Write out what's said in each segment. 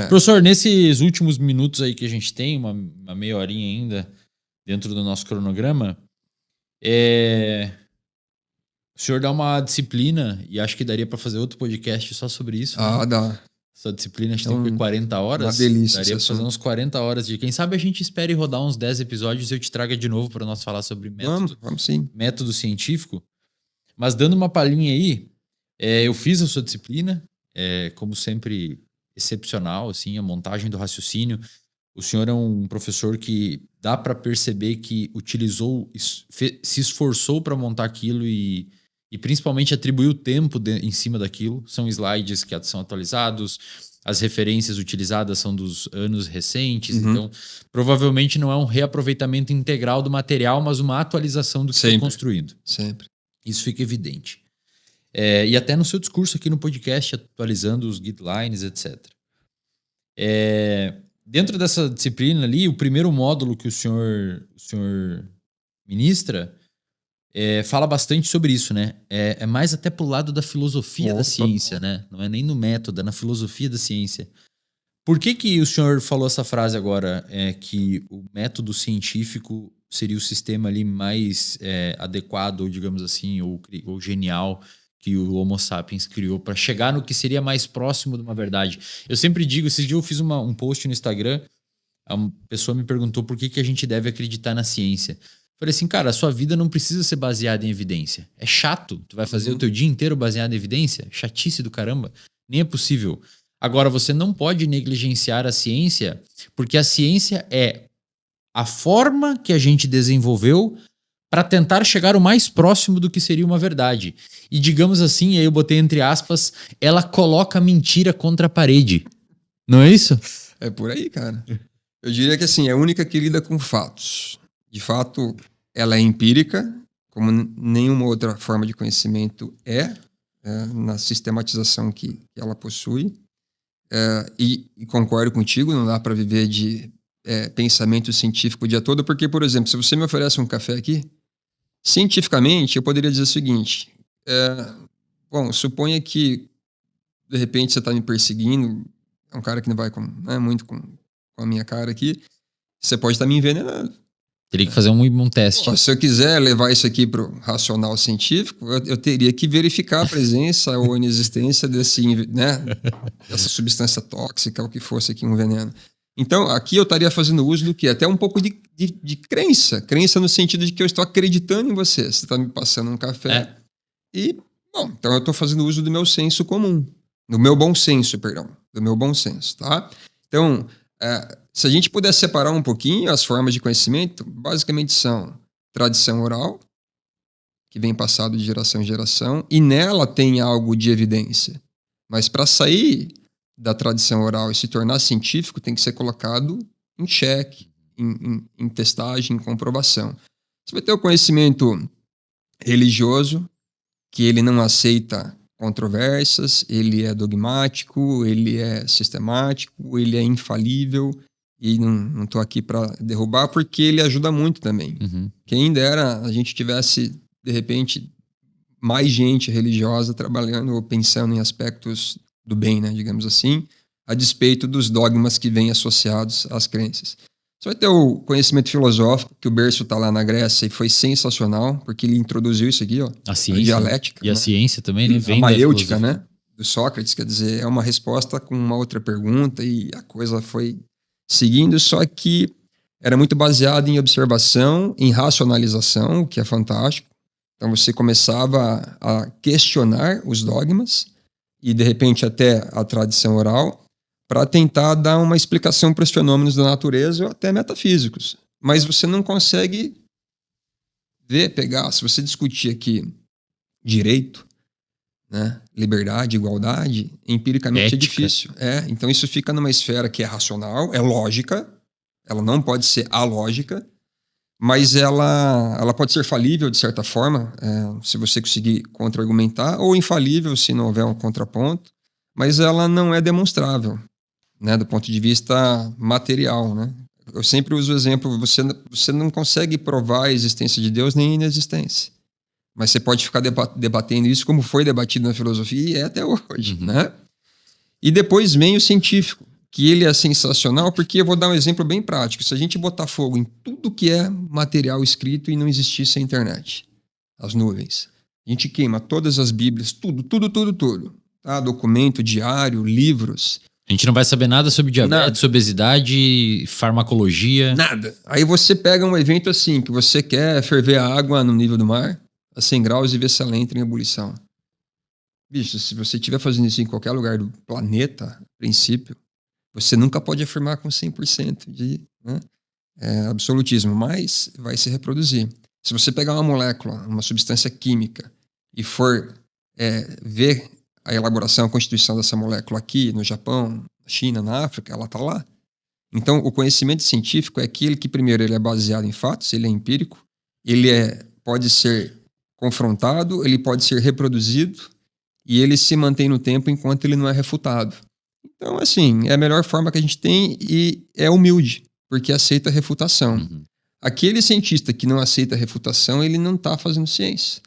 Professor, nesses últimos minutos aí que a gente tem, uma meia horinha ainda dentro do nosso cronograma, o senhor dá uma disciplina, e acho que daria para fazer outro podcast só sobre isso. Ah, né? dá. Essa disciplina acho que tem 40 horas. Uma delícia. Daria para fazer uns 40 horas de... Quem sabe a gente espere rodar uns 10 episódios e eu te traga de novo para nós falar sobre Vamos sim. Método científico. Mas dando uma palhinha aí, eu fiz a sua disciplina, como sempre, excepcional, assim, a montagem do raciocínio. O senhor é um professor que dá para perceber que se esforçou para montar aquilo e principalmente atribuiu tempo em cima daquilo. São slides que são atualizados, as referências utilizadas são dos anos recentes, então provavelmente não é um reaproveitamento integral do material, mas uma atualização do que foi construído. Sempre. Isso fica evidente. E até no seu discurso aqui no podcast, atualizando os guidelines, etc. Dentro dessa disciplina ali, o primeiro módulo que o senhor ministra fala bastante sobre isso, né? É mais até pro lado da filosofia da ciência, né? Não é nem no método, é na filosofia da ciência. Por que o senhor falou essa frase agora, que o método científico seria o sistema ali mais adequado, ou digamos assim, ou genial que o Homo sapiens criou para chegar no que seria mais próximo de uma verdade? Eu sempre digo, esses dias eu fiz um post no Instagram, a pessoa me perguntou por que a gente deve acreditar na ciência. Falei assim, cara, a sua vida não precisa ser baseada em evidência. É chato. Tu vai fazer o teu dia inteiro baseado em evidência? Chatice do caramba. Nem é possível. Agora, você não pode negligenciar a ciência, porque a ciência é a forma que a gente desenvolveu para tentar chegar o mais próximo do que seria uma verdade. E digamos assim, aí eu botei entre aspas, ela coloca a mentira contra a parede. Não é isso? É por aí, cara. Eu diria que assim, é a única que lida com fatos. De fato, ela é empírica, como nenhuma outra forma de conhecimento na sistematização que ela possui. E concordo contigo, não dá para viver de pensamento científico o dia todo, porque, por exemplo, se você me oferece um café aqui, cientificamente eu poderia dizer o seguinte, suponha que de repente você está me perseguindo, é um cara que não vai muito com a minha cara aqui, você pode estar me envenenando. Teria que fazer um teste. Se eu quiser levar isso aqui para o racional científico, eu teria que verificar a presença ou a inexistência dessa substância tóxica, ou que fosse aqui um veneno. Então, aqui eu estaria fazendo uso do que? Até um pouco de crença. Crença no sentido de que eu estou acreditando em você. Você está me passando um café. Então eu estou fazendo uso do meu senso comum. Do meu bom senso, perdão. Do meu bom senso, tá? Então, se a gente puder separar um pouquinho as formas de conhecimento, basicamente são tradição oral, que vem passado de geração em geração, e nela tem algo de evidência. Mas para sair da tradição oral e se tornar científico, tem que ser colocado em xeque, em testagem, em comprovação. Você vai ter o conhecimento religioso, que ele não aceita controvérsias, ele é dogmático, ele é sistemático, ele é infalível, e não estou aqui para derrubar, porque ele ajuda muito também. Quem dera a gente tivesse, de repente, mais gente religiosa trabalhando ou pensando em aspectos do bem, né, digamos assim, a despeito dos dogmas que vêm associados às crenças. Você vai ter o conhecimento filosófico, que o Berço está lá na Grécia e foi sensacional, porque ele introduziu isso aqui, a ciência, a dialética. E a ciência também, né? Vem a maiêutica, né? Do Sócrates, quer dizer, é uma resposta com uma outra pergunta e a coisa foi seguindo, só que era muito baseado em observação, em racionalização, o que é fantástico. Então você começava a questionar os dogmas e, de repente, até a tradição oral, para tentar dar uma explicação para os fenômenos da natureza ou até metafísicos. Mas você não consegue pegar, se você discutir aqui direito, né, liberdade, igualdade, empiricamente é difícil. Então isso fica numa esfera que é racional, é lógica, ela não pode ser alógica, mas ela pode ser falível de certa forma, se você conseguir contra-argumentar, ou infalível se não houver um contraponto, mas ela não é demonstrável, né, do ponto de vista material, né? Eu sempre uso o exemplo, você não consegue provar a existência de Deus nem a inexistência. Mas você pode ficar debatendo isso como foi debatido na filosofia e é até hoje, né? E depois vem o científico. que ele é sensacional, porque eu vou dar um exemplo bem prático. Se a gente botar fogo em tudo que é material escrito e não existisse a internet, as nuvens, a gente queima todas as Bíblias, tudo. Tá? Documento, diário, livros. A gente não vai saber nada sobre diabetes, obesidade, farmacologia. Nada. Aí você pega um evento assim, que você quer ferver a água no nível do mar, a 100 graus, e ver se ela entra em ebulição. Bicho, se você estiver fazendo isso em qualquer lugar do planeta, a princípio, você nunca pode afirmar com 100% de absolutismo, mas vai se reproduzir. Se você pegar uma molécula, uma substância química, e for ver a elaboração, a constituição dessa molécula aqui no Japão, na China, na África, ela está lá. Então, o conhecimento científico é aquele que, primeiro, ele é baseado em fatos, ele é empírico, ele pode ser confrontado, ele pode ser reproduzido, e ele se mantém no tempo enquanto ele não é refutado. Então, assim, é a melhor forma que a gente tem e é humilde, porque aceita a refutação. Uhum. Aquele cientista que não aceita a refutação, ele não está fazendo ciência.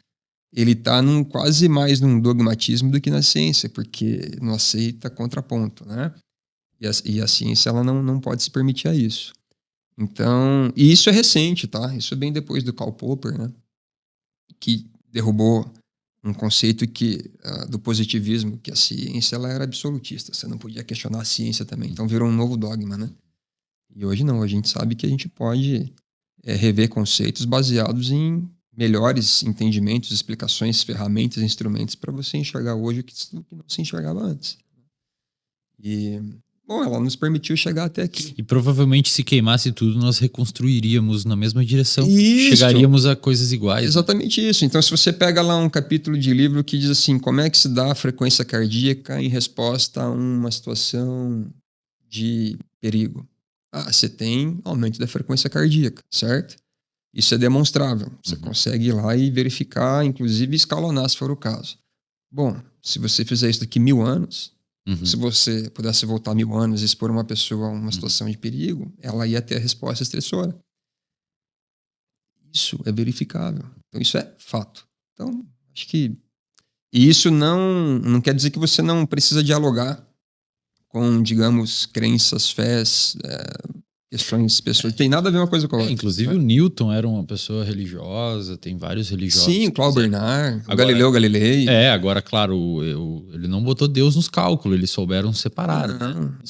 Ele está quase mais num dogmatismo do que na ciência, porque não aceita contraponto, né? E a ciência, ela não pode se permitir a isso. Então, e isso é recente, tá? Isso é bem depois do Karl Popper, né? Que derrubou um conceito do positivismo, que a ciência ela era absolutista. Você não podia questionar a ciência também. Então virou um novo dogma, né? E hoje não. A gente sabe que a gente pode rever conceitos baseados em melhores entendimentos, explicações, ferramentas, instrumentos para você enxergar hoje o que não se enxergava antes. E, bom, ela nos permitiu chegar até aqui. E provavelmente se queimasse tudo, nós reconstruiríamos na mesma direção. Isso. Chegaríamos a coisas iguais. Exatamente isso. Então, se você pega lá um capítulo de livro que diz assim, como é que se dá a frequência cardíaca em resposta a uma situação de perigo? Você tem aumento da frequência cardíaca, certo? Isso é demonstrável. Você consegue ir lá e verificar, inclusive escalonar se for o caso. Bom, se você fizer isso daqui 1000 anos, se você pudesse voltar 1000 anos e expor uma pessoa a uma situação de perigo, ela ia ter a resposta estressora. Isso é verificável. Então, isso é fato. Então, acho que... E isso não quer dizer que você não precisa dialogar com, digamos, crenças, fés, questões pessoas. Tem nada a ver uma coisa com a outra. Inclusive o Newton era uma pessoa religiosa, tem vários religiosos. Sim, o Claudio Bernard, o Galileu Galilei. Agora, claro, ele não botou Deus nos cálculos, eles souberam separar.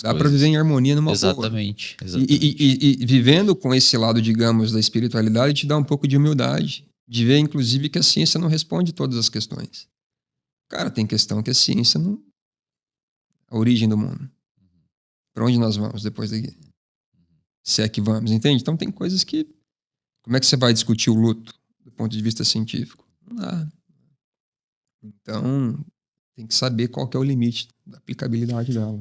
Dá para viver em harmonia numa Exatamente. E vivendo com esse lado, digamos, da espiritualidade, te dá um pouco de humildade, de ver, inclusive, que a ciência não responde todas as questões. Cara, tem questão que a ciência não... A origem do mundo. Para onde nós vamos depois daqui? Se é que vamos, entende? Então tem coisas que... Como é que você vai discutir o luto do ponto de vista científico? Não dá. Então, tem que saber qual que é o limite da aplicabilidade dela.